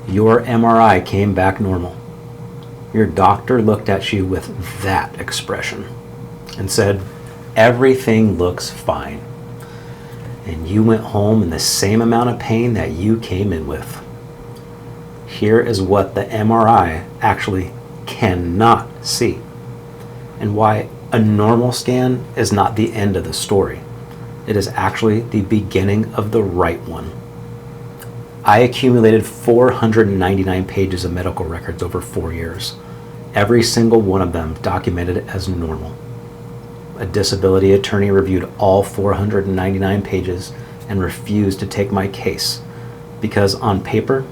Your MRI came back normal. Your doctor looked at you with that expression and said, everything looks fine. And you went home in the same amount of pain that you came in with. Here is what the MRI actually cannot see, and why a normal scan is not the end of the story. It is actually the beginning of the right one. I accumulated 499 pages of medical records over 4 years. Every single one of them documented as normal. A disability attorney reviewed all 499 pages and refused to take my case because on paper,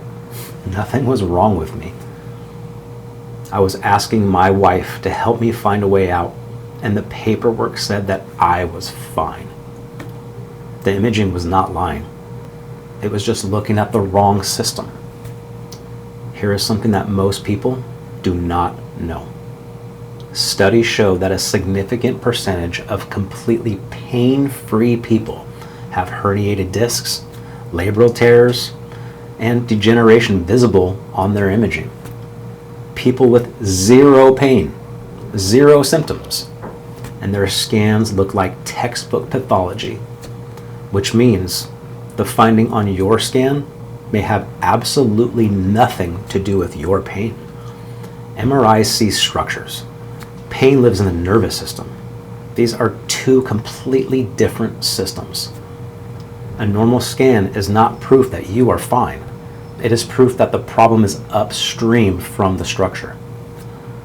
nothing was wrong with me. I was asking my wife to help me find a way out, and the paperwork said that I was fine. The imaging was not lying. It was just looking at the wrong system. Here is something that most people do not know. Studies show that a significant percentage of completely pain-free people have herniated discs, labral tears, and degeneration visible on their imaging. People with zero pain, zero symptoms, and their scans look like textbook pathology, which means the finding on your scan may have absolutely nothing to do with your pain. MRIs see structures. Pain lives in the nervous system. These are two completely different systems. A normal scan is not proof that you are fine. It is proof that the problem is upstream from the structure.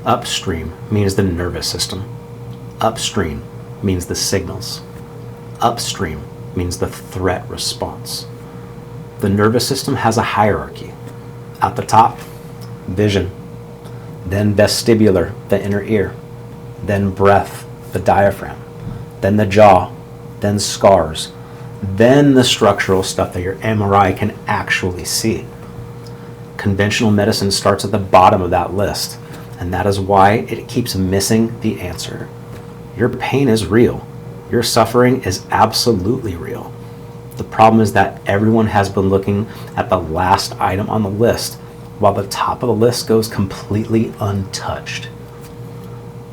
Upstream means the nervous system. Upstream means the signals. Upstream means the threat response. The nervous system has a hierarchy. At the top, vision, then vestibular, the inner ear, then breath, the diaphragm, then the jaw, then scars, then the structural stuff that your MRI can actually see. Conventional medicine starts at the bottom of that list, and that is why it keeps missing the answer. Your pain is real. Your suffering is absolutely real. The problem is that everyone has been looking at the last item on the list, while the top of the list goes completely untouched.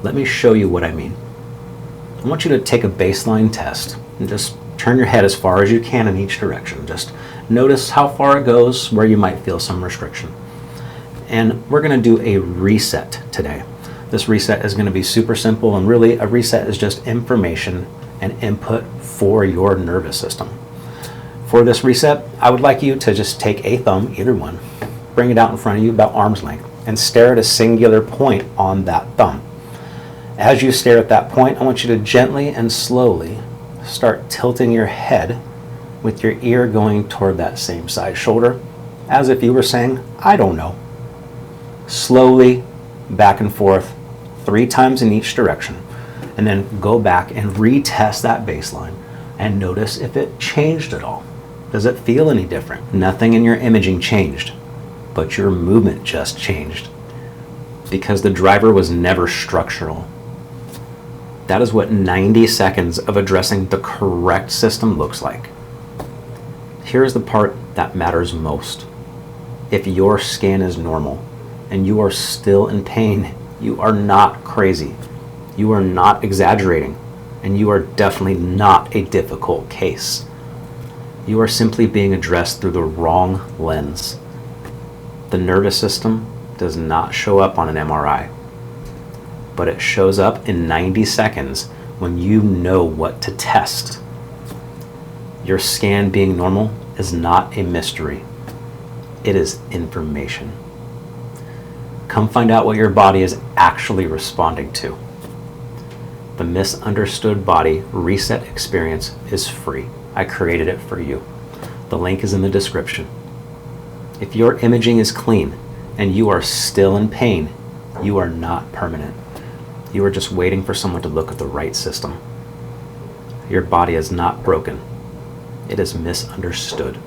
Let me show you what I mean. I want you to take a baseline test and just turn your head as far as you can in each direction. Just notice how far it goes, where you might feel some restriction. And we're going to do a reset today. This reset is going to be super simple, and really a reset is just information and input for your nervous system. For this reset, I would like you to just take a thumb, either one, bring it out in front of you about arm's length, and stare at a singular point on that thumb. As you stare at that point, I want you to gently and slowly start tilting your head with your ear going toward that same side shoulder, as if you were saying, I don't know. Slowly, back and forth, 3 times in each direction, and then go back and retest that baseline and notice if it changed at all. Does it feel any different? Nothing in your imaging changed, but your movement just changed because the driver was never structural. That is what 90 seconds of addressing the correct system looks like. Here's the part that matters most. If your scan is normal and you are still in pain, you are not crazy. You are not exaggerating, and you are definitely not a difficult case. You are simply being addressed through the wrong lens. The nervous system does not show up on an MRI, but it shows up in 90 seconds when you know what to test. Your scan being normal is not a mystery. It is information. Come find out what your body is actually responding to. The Misunderstood Body Reset Experience is free. I created it for you. The link is in the description. If your imaging is clean and you are still in pain, you are not permanent. You are just waiting for someone to look at the right system. Your body is not broken. It is misunderstood.